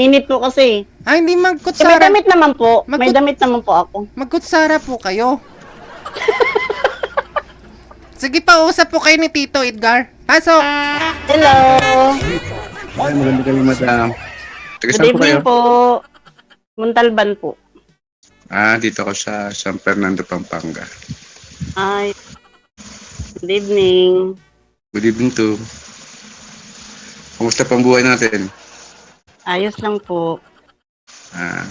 Init po kasi. Ay, hindi May magkutsara. damit naman po. May damit naman po ako. Magkutsara po kayo. Sige pa, usap po kayo ni Tito Edgar. Pasok! Hello! Ay, maganda kayo, madam. Taga Good saan po kayo? evening po. Muntalban po. Dito ako sa San Fernando, Pampanga. Ay, good evening. Good evening to. Kumusta pang buhay natin? Ayos lang po. Ah,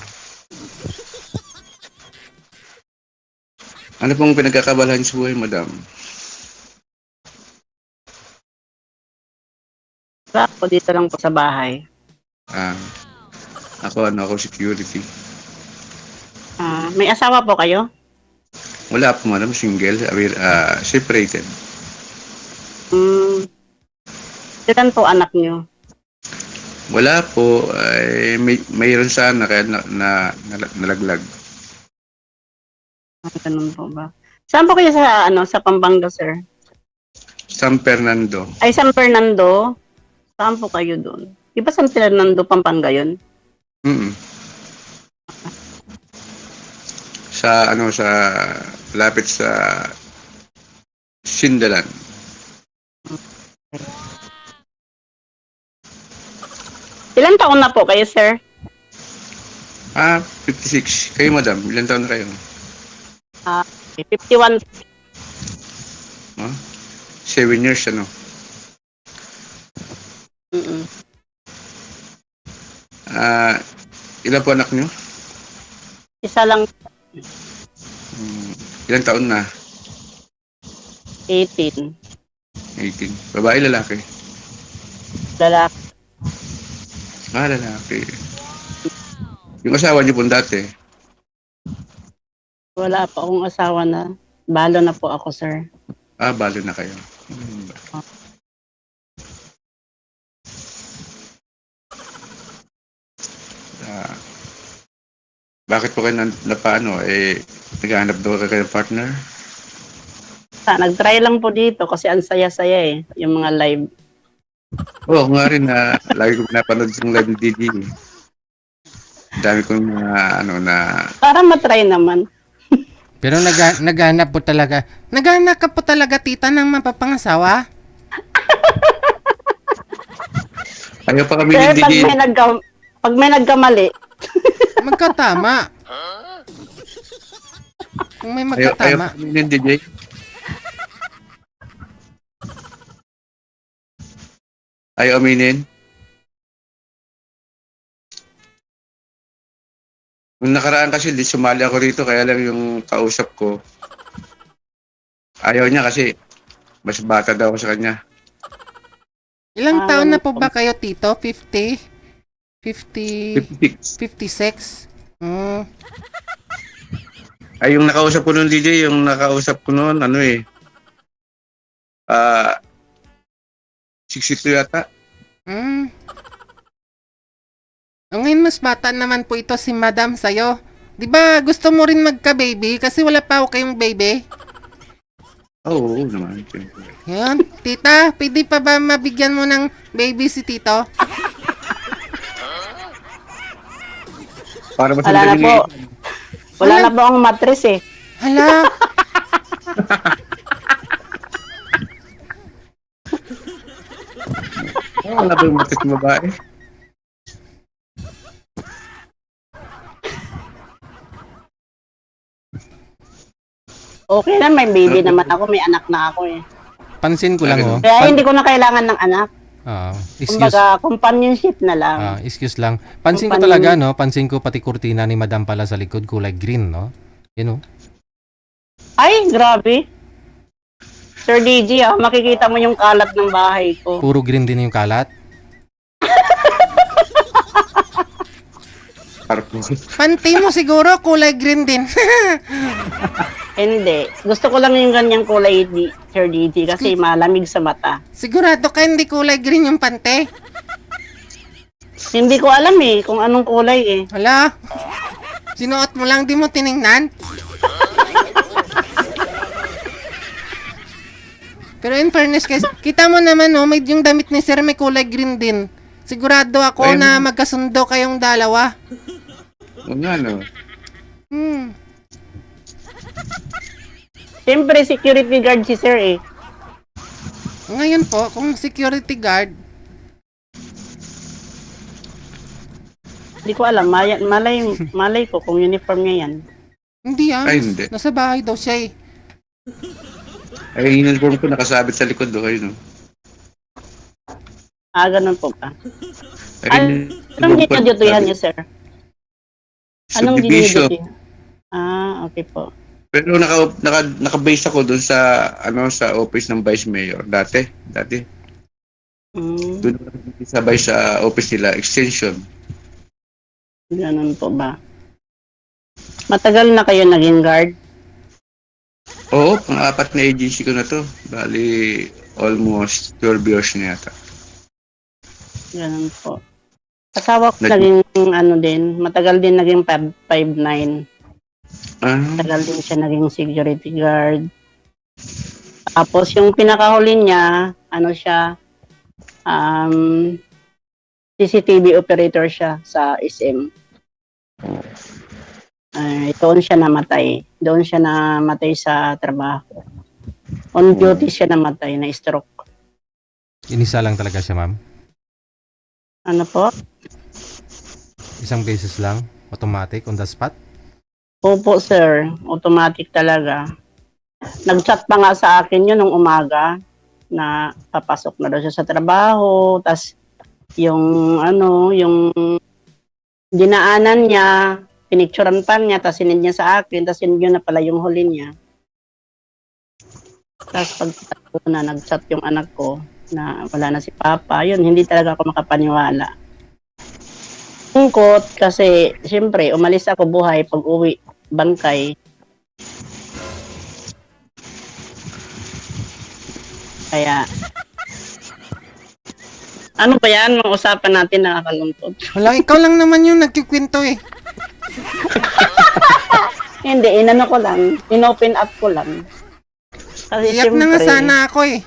ano pong pinagkakabalahan sa buhay, madam? Ako dito lang po sa bahay. Ako security. May asawa po kayo? Wala po, madam. Single. Separated. Ilan po anak niyo? Wala po. Mayroon sana kaya nalaglag. Ganun po ba? Saan po kayo sa Pampanga, sir? San Fernando. Ay, San Fernando. Saan po kayo doon? Di ba San Fernando, Pampanga yun? Mm. Sa lapit sa Sindalan. Ilan taon na po kayo, sir? 56. Kayo, madam, ilan taon na kayo? 51. 7 years, ano? Mm-mm. Ilan po anak nyo? Isa lang, Ilan taon na? 18. 18. Babae, lalaki? Lalaki. Lalaki. Yung asawa niyo po dati? Wala pa akong asawa na. Balo na po ako, sir. Balo na kayo. Bakit po kayo naghahanap daw kayo ng partner? Nag-try lang po dito kasi ang saya-saya yung mga live. Oo, ako nga rin na lagi ko pinapanood yung live ni Didi. Dami kong Para matry naman. Pero naghanap po talaga. Naghanap ka po talaga, tita, ng mapapangasawa? ayaw pa kami ni Sir, Didi. pag may nagkamali, Magkatama. Kung may Ayaw magkatama. pa kami ni Didi. Ayaw aminin. Nung nakaraan kasi, sumali ako rito, kaya lang yung kausap ko, ayaw niya kasi mas bata daw ako sa kanya. Ilang taon na po ba kayo, tito? 50? 56. 56? Ay, yung nakausap ko noon, DJ, yung nakausap ko noon, 62 yata. Ngayon mas bata naman po ito si madam sa'yo. Di ba gusto mo rin magka-baby kasi wala pa ako kayong baby? Oo naman. Siyempre. Yan. Tita, pwede pa ba mabigyan mo ng baby si tito? Para mas wala na madaling po. Wala na po ang mattress eh. Hala. wala ba yung matis ng babae? Okay na, may baby naman ako, may anak na ako eh. Pansin ko lang, oh. Kaya hindi ko na kailangan ng anak. Excuse. Kumbaga, companionship na lang. Excuse lang. Pansin ko talaga, no? Pansin ko pati kurtina ni madam pala sa likod, kulay green, no? Yun, oh. Ay, grabe. Sir DG, makikita mo yung kalat ng bahay ko. Puro green din yung kalat. Panty mo siguro, kulay green din. Hindi. Gusto ko lang yung ganyang kulay, Sir DG, kasi malamig sa mata. Sigurado ka hindi kulay green yung pante? Hindi ko alam eh, kung anong kulay eh. Hala. Sinuot mo lang, di mo tiningnan? Pero in fairness, guys, kita mo naman, no, may yung damit ni sir may kulay green din. Sigurado ako Ayun. na magkasundo kayong dalawa. Oo nga, no? Siyempre, security guard si sir eh. Ngayon po, kung security guard, Hindi ko alam, malay ko kung uniform niya yan. hindi Ay, hindi. Nasa bahay daw siya eh. Ay, yung uniform ko nakasabit sa likod do, ayun, no? Ganun po ba? Ay, Anong dinudutihan niyo, sir? Anong Subdivision. dinudutihan? Okay po. Pero naka-base ako doon sa sa office ng Vice Mayor dati. Mm, Doon ako sabay sa office nila, extension. ganun po ba? Matagal na kayo naging guard? Oo, pang-apat na agency ko na to. Bali, almost 12 years na yata. Ganun po. Asawa ko Nag- naging matagal din naging 5'9". Ah, Matagal din siya naging security guard. Tapos yung pinakahuli niya, siya, CCTV operator siya sa SM. Doon siya namatay. Doon siya namatay sa trabaho. On duty siya namatay, na stroke. Inisa lang talaga siya, ma'am. Ano po? Isang beses lang, automatic, on the spot. Opo, sir. Automatic talaga. Nag-chat pa nga sa akin yun nung umaga na papasok na daw siya sa trabaho. Tas yung yung dinaanan niya, pinicturan pa niya, tas sinend niya sa akin, tas yun na pala yung huli niya. Tas pag nag-chat yung anak ko na wala na si Papa, yun, hindi talaga ako makapaniwala. Tungkot kasi, siyempre, umalis ako buhay pag uwi, bangkay. Kaya, ano ba yan? Mga usapan natin nakakalungkot. Wala, ikaw lang naman yung nagkikwento eh. Hindi, inano ko lang. In-open up ko lang. Kasi Iyak na nga siyempre- sana ako eh.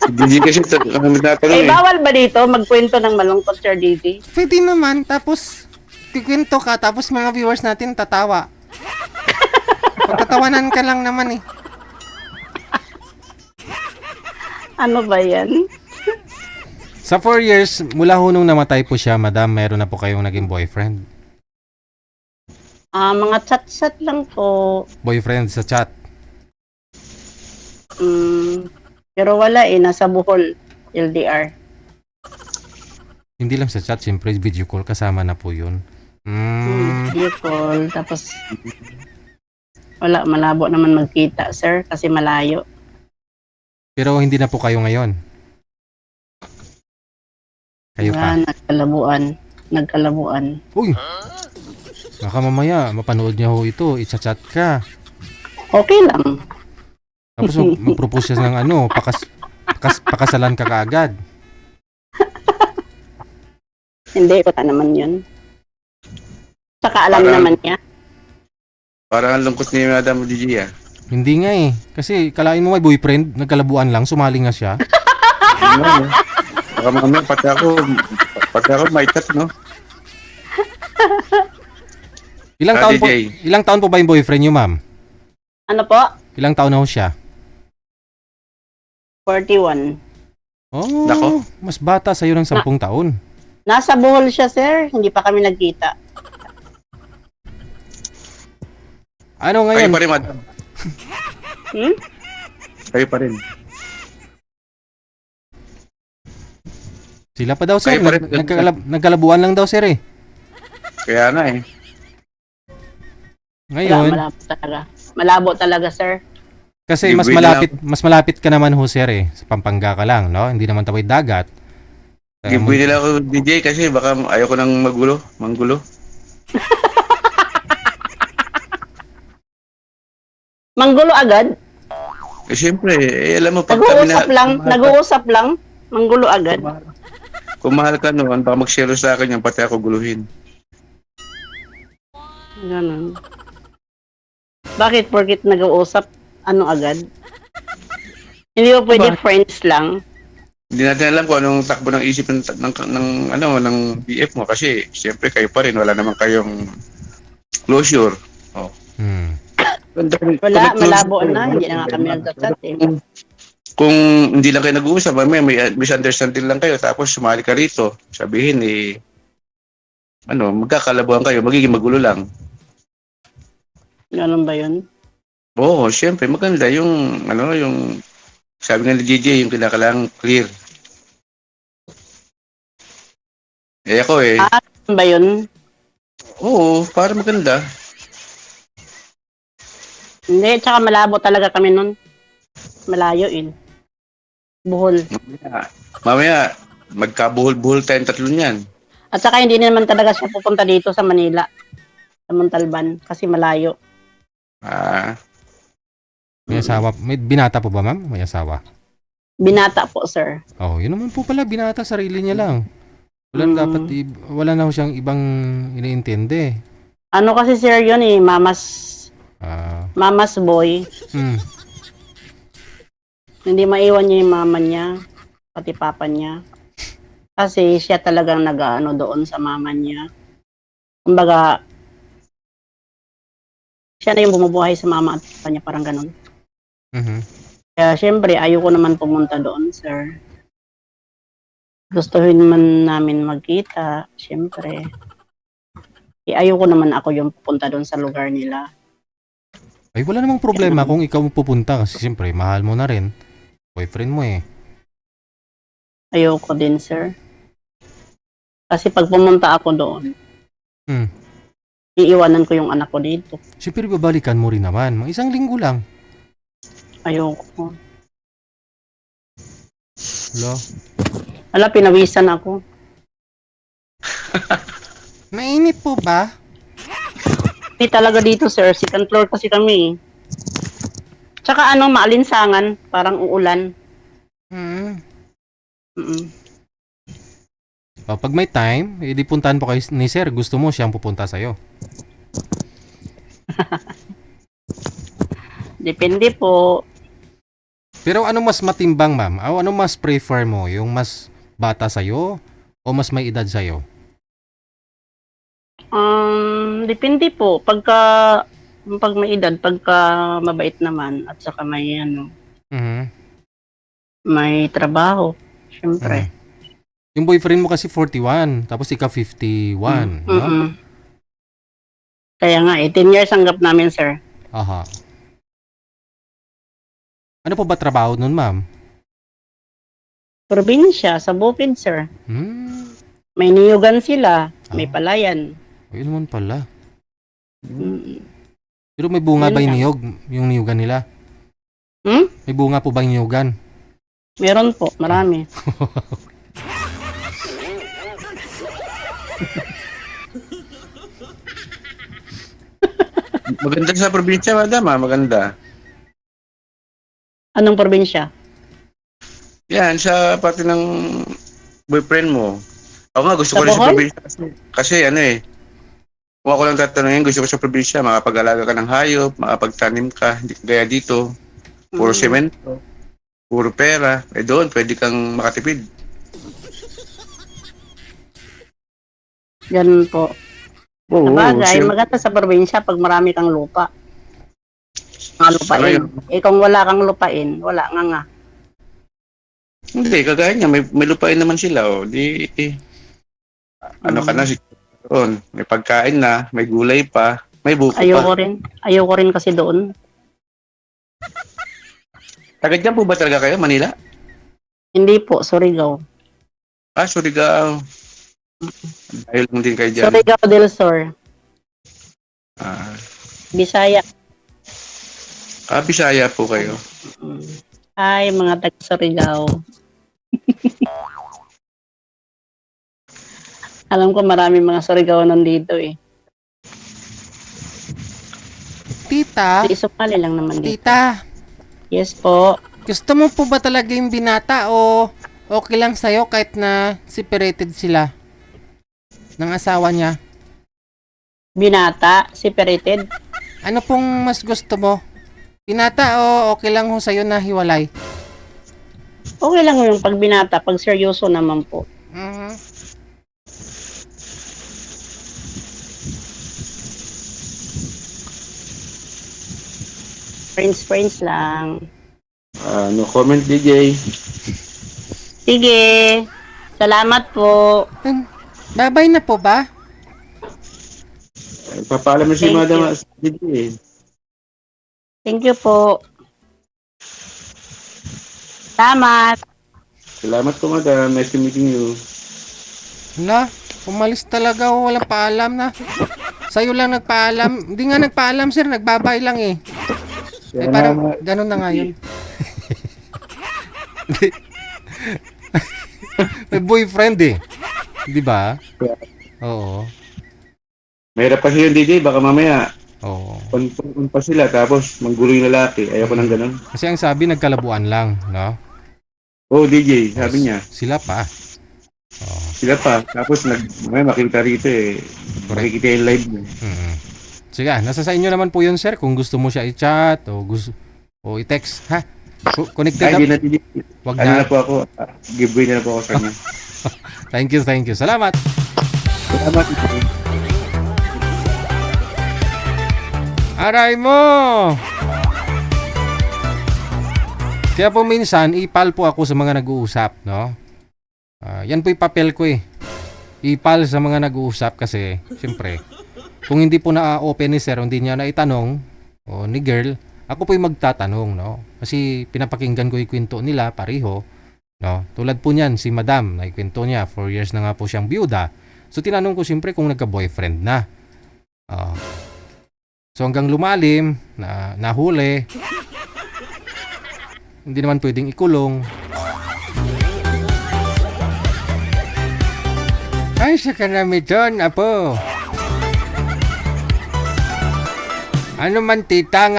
si DJ kasi natanong bawal ba dito magkwento ng malungkot, Sir DJ? Pwede naman, tapos kikwento ka, tapos mga viewers natin tatawa. Pagtatawanan ka lang naman eh. Ano ba yan? Sa 4 years, mula ho nung namatay po siya, madam, meron na po kayong naging boyfriend. Mga chat-chat lang po. Boyfriend sa chat. Pero wala nasa Bohol, LDR. Hindi lang sa chat, siyempre video call, kasama na po yun. Video call, tapos wala, malabo naman magkita, sir, kasi malayo. Pero hindi na po kayo ngayon. Kayo pa. Nagkalabuan. Uy! Baka mamaya, mapanood niya ho ito, i-chat ka. Okay lang. Tapos mag-propose siya ng pakasalan ka kaagad. Hindi, wala naman yun. Saka alam naman niya. parang ang lungkot ni Madam DJ ah. Hindi nga eh. Kasi kalain mo may boyfriend, nagkalabuan lang, sumali nga siya. Ano, no? Baka mamaya pati ako may chat, no? DJ. Ilang taon po ba yung boyfriend niyo, ma'am? Ano po? Ilang taon na ho siya? 41. Oh, Nako. mas bata sa'yo ng 10 taon. Nasa Bohol siya, sir. Hindi pa kami nagkita. Ano Kayo ngayon? pa rin, Madam. Kayo pa rin. Sila pa daw, sir. Kayo pa rin. Nagkalabuan lang daw, sir eh. Kaya na eh. Ngayon, Malabo talaga, sir. kasi mas malapit ka naman ho, sir eh. Sa Pampanga ka lang, no? Hindi naman tawid dagat. Kaya Giveaway nila ako DJ kasi baka ayoko nang manggulo. Manggulo agad? Eh siyempre, alam mo pag kami Nag-uusap lang. Manggulo agad. Kung mahal ka noon, baka mag-share sa akin yan, pati ako guluhin. Ganun. Bakit? Porkit nag-uusap, agad? Hindi ba pwede friends lang? Hindi natin alam kung anong takbo ng isip ng BF mo kasi siyempre kayo pa rin, wala naman kayong closure. Oh. Hmm. Wala, malabo na. Hindi na nga kami nagchat eh. Kung hindi lang kayo nag-uusap, may misunderstanding lang kayo, tapos sumali ka rito, sabihin magkakalabuhan kayo, magiging magulo lang. Ganun ba yun? Oo, siyempre, maganda yung sabi nga ni DJ, yung kinakailangan clear. Ako Ganun ba yun? oo, para maganda. Hindi, tsaka malabo talaga kami nun. Malayo Buhol. Mamaya, magkabuhol-buhol tayong tatlo niyan. At saka hindi naman talaga siya pupunta dito sa Manila. Sa Montalban. Kasi malayo. May asawa. May binata po ba, ma'am? May asawa. Binata po, sir. Oh, yun naman po pala. Binata, sarili niya lang. Wala na ho siyang ibang iniintindi. Ano kasi, sir, yun mama's boy. Hmm. Hindi maiwan niya yung mama niya. Pati papa niya. Kasi siya talagang nag-ano doon sa mama niya. Kumbaga, siya na yung bumubuhay sa mama at papa niya, parang ganun. Mhm. Kaya syempre, ayoko naman pumunta doon, sir. Gustuhin man namin magkita, syempre. Ayoko naman ako yung pupunta doon sa lugar nila. Ay, wala namang problema kung ikaw pupunta kasi siyempre, mahal mo na rin. Boyfriend mo eh. Ayoko din, sir. Kasi pag pumunta ako doon, iiwanan ko yung anak ko dito. Siyempre, babalikan mo rin naman. Mga isang linggo lang. Ayoko. Wala. Pinawisan ako. Mainit po ba? Hindi talaga dito, sir. Second floor kasi kami. Tsaka maalinsangan. Parang uulan. Hmm. Pag may time, edi puntahan po kayo ni sir. Gusto mo siyang pupunta sa'yo. Depende po. Pero ano mas matimbang, ma'am? O ano mas prefer mo? Yung mas bata sa'yo o mas may edad sa'yo? Depende po. Pag may edad, pagka mabait naman, at saka may may trabaho, syempre. Yung boyfriend mo kasi 41, tapos ikaw 51, no? Kaya nga, 10 years ang gap namin, sir. Aha. Ano po ba trabaho nun, ma'am? Probinsya, sa bukid, sir. May niyugan sila, may palayan. Ayun naman pala. Mm. Pero may bunga Yun ba yung lang. niyog? Yung niyugan nila? Hmm? May bunga po ba yung niyugan? Meron po, marami. Maganda sa probinsya, madam, maganda. Anong probinsya? Yan, sa pati ng boyfriend mo. Ako nga, gusto Sa ko rin sa Bohol? probinsya kasi kung ako lang tatanungin, gusto ko sa probinsya, makapag-alaga ka ng hayop, makapagtanim ka, hindi gaya dito, puro semento, puro pera, doon, pwede kang makatipid. Ganun po. Oo, Sabagay, maganda sa probinsya pag marami kang lupa. Mga lupain. Kung wala kang lupain, wala nga. Hindi, kagaya niya, may lupain naman sila, ano ka na, doon, may pagkain na, may gulay pa, may buko pa. Ayoko rin kasi doon. Taga dyan po ba talaga kayo, Manila? Hindi po, Surigao. Surigao. Dahil lang din kayo dyan. Surigao del Sur. Bisaya. Bisaya po kayo. Ay, mga taga Surigao. Alam ko marami mga Surigao nandito eh. Tita? Isumali lang naman dito. Tita? Yes po. Gusto mo po ba talaga yung binata o okay lang sa'yo kahit na separated sila ng asawa niya? Binata, separated. Ano pong mas gusto mo? Binata o okay lang ho sa'yo na hiwalay? Okay lang yung pag binata, pag seryoso naman po. Mhm. Friends lang. No comment, DJ. Sige. Salamat po. Babay na po ba? Papaalam na si Thank Madam you. DJ. Thank you po. Salamat. Salamat po, Madam. Nice to meeting you. Na, umalis talaga ako, walang paalam na. Sa'yo lang nagpaalam. Hindi nga nagpaalam, sir. Nagbabay lang eh. Eh, parang ganun na nga yun. May boyfriend eh. Di ba? Oo. Mahirap kasi yung DJ. Baka mamaya, Oo. on pa sila. Tapos, manggulo yung lalaki. Ayoko nang ganun. Kasi ang sabi nagkalabuan lang, no? Oh, DJ. Sabi niya. Sila pa. Oo. Sila pa. Tapos, may makita rito eh. Makikita yung live mo. Mm-mm. Sige, nasa sa inyo naman po yun, sir. Kung gusto mo siya i-chat o gusto o i-text, ha? Connected Ay, di up. na, DJ. Wag Ano na na. po ako. Giveaway na po ako sa kanya. Thank you, thank you. Salamat. Salamat, DJ. Aray mo! Kaya po minsan, ipal po ako sa mga nag-uusap, no? Yan po yung papel ko eh. Ipal sa mga nag-uusap kasi, siyempre, kung hindi po na-open ni sir, hindi niya na itanong, o ni girl, ako po yung magtatanong, no? Kasi pinapakinggan ko yung kwento nila, pareho, no? Tulad po niyan, si madam, na ikwento niya, 4 years na nga po siyang byuda. So, tinanong ko siyempre kung nagka-boyfriend na. So, hanggang lumalim, nahuli, hindi naman pwedeng ikulong. Ay, sa kanami doon, apo. Ano man tita,